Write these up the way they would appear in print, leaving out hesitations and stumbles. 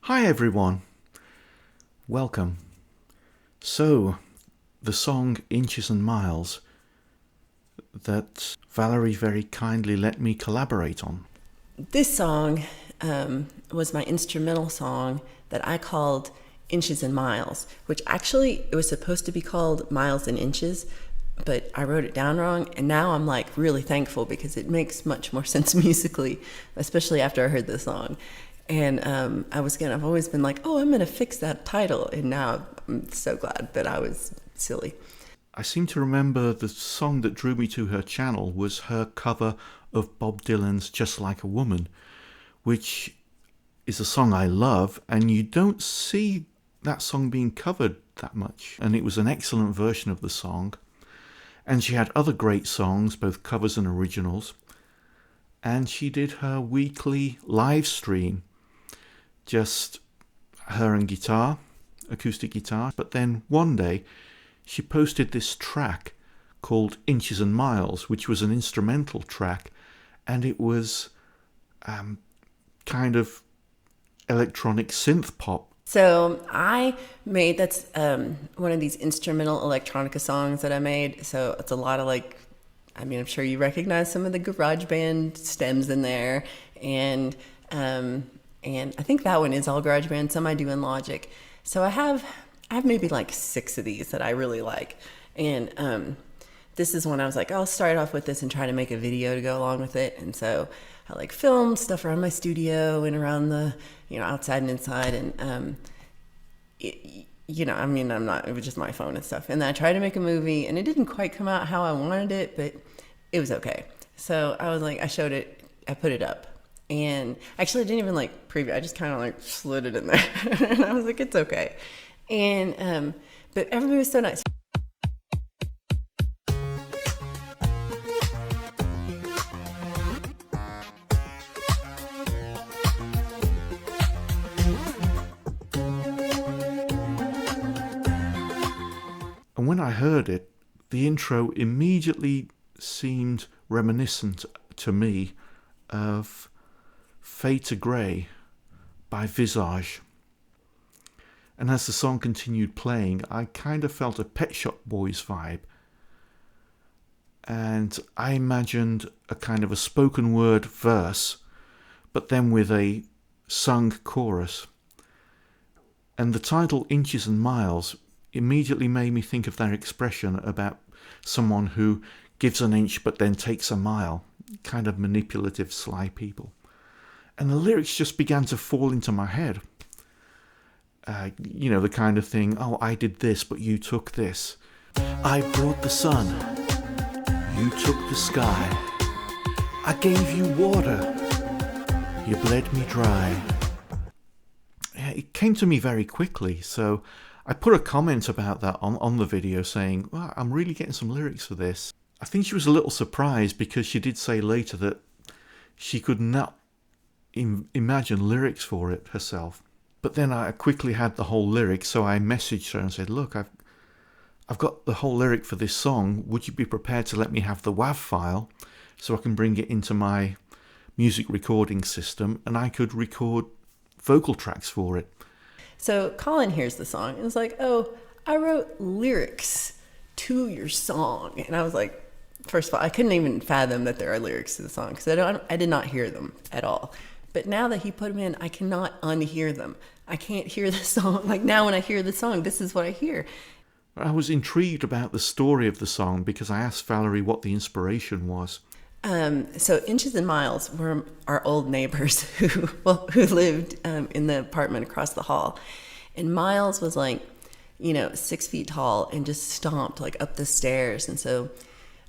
Hi everyone, welcome. So, the song Inches and Miles that Valerie very kindly let me collaborate on. This song was my instrumental song that I called Inches and Miles, which actually it was supposed to be called Miles and Inches, but I wrote it down wrong, and now I'm like really thankful because it makes much more sense musically, especially after I heard the song. And I've always been like, oh, I'm gonna fix that title, and now I'm so glad that I was silly. I seem to remember the song that drew me to her channel was her cover of Bob Dylan's Just Like a Woman, which is a song I love, and you don't see that song being covered that much. And it was an excellent version of the song. And she had other great songs, both covers and originals. And she did her weekly live stream, just her and guitar, acoustic guitar. But then one day she posted this track called Inches and Miles, which was an instrumental track, and it was kind of electronic synth-pop. So I made that's one of these instrumental electronica songs that I made. So it's a lot of I'm sure you recognize some of the garage band stems in there, and I think that one is all garage band. Some I do in Logic. So I have maybe like 6 of these that I really like, and this is one I was like, I'll start off with this and try to make a video to go along with it. And so I filmed stuff around my studio and around the outside and inside, and it was just my phone and stuff. And then I tried to make a movie, and it didn't quite come out how I wanted it, but it was okay. So I was like, I showed it, I put it up, and actually I didn't even preview. I just kind of slid it in there, and I was like, it's okay. And but everybody was so nice. And when I heard it, the intro immediately seemed reminiscent to me of Fade to Grey by Visage. And as the song continued playing, I kind of felt a Pet Shop Boys vibe. And I imagined a kind of a spoken word verse, but then with a sung chorus. And the title Inches and Miles immediately made me think of that expression about someone who gives an inch but then takes a mile, kind of manipulative, sly people. And the lyrics just began to fall into my head. The kind of thing, oh, I did this, but you took this. I brought the sun, you took the sky. I gave you water, you bled me dry. It came to me very quickly, so I put a comment about that on the video saying, well, I'm really getting some lyrics for this. I think she was a little surprised because she did say later that she could not imagine lyrics for it herself. But then I quickly had the whole lyric, so I messaged her and said, look, I've got the whole lyric for this song. Would you be prepared to let me have the WAV file so I can bring it into my music recording system and I could record vocal tracks for it? So Colin hears the song and is like, oh, I wrote lyrics to your song. And I was like, first of all, I couldn't even fathom that there are lyrics to the song because I did not hear them at all. But now that he put them in, I cannot unhear them. I can't hear the song. Now when I hear the song, this is what I hear. I was intrigued about the story of the song because I asked Valerie what the inspiration was. So Inches and Miles were our old neighbors who lived in the apartment across the hall. And Miles was 6 feet tall and just stomped up the stairs. And so,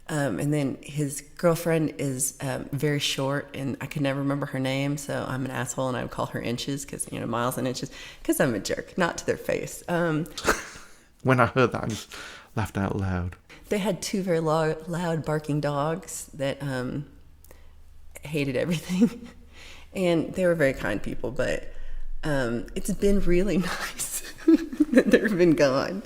and then his girlfriend is very short, and I could never remember her name. So I'm an asshole, and I would call her Inches because, Miles and Inches, because I'm a jerk, not to their face. When I heard that, I just laughed out loud. They had 2 very loud barking dogs that hated everything. And they were very kind people, but it's been really nice that they've been gone.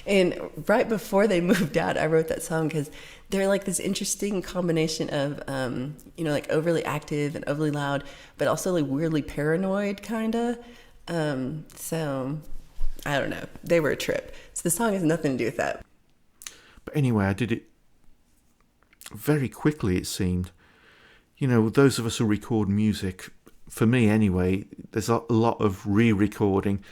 And right before they moved out, I wrote that song because they're this interesting combination of, overly active and overly loud, but also weirdly paranoid, kind of. So I don't know. They were a trip. So the song has nothing to do with that. But anyway, I did it very quickly, it seemed. You know, those of us who record music, for me anyway, there's a lot of re-recording,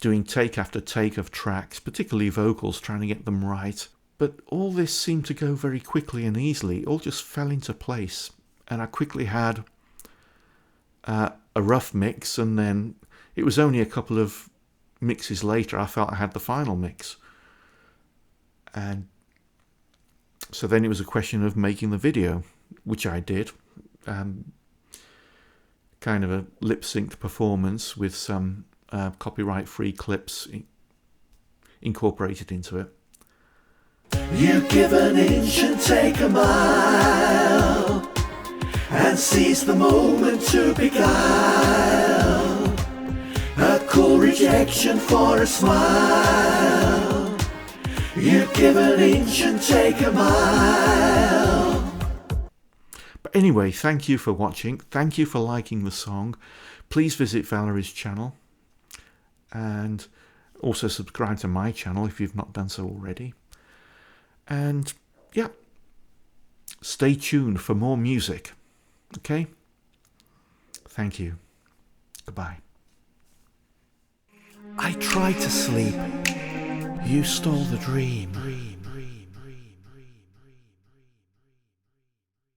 doing take after take of tracks, particularly vocals, trying to get them right. But all this seemed to go very quickly and easily. It all just fell into place. And I quickly had a rough mix, and then it was only a couple of mixes later I felt I had the final mix. And so then it was a question of making the video, which I did. Kind of a lip-synced performance with some copyright-free clips incorporated into it. You give an inch and take a mile, and seize the moment to beguile a cool rejection for a smile. You give an inch and take a mile. But anyway, thank you for watching. Thank you for liking the song. Please visit Valerie's channel, and also subscribe to my channel if you've not done so already. And yeah, stay tuned for more music. Okay? Thank you. Goodbye. I tried to sleep. You stole the dream.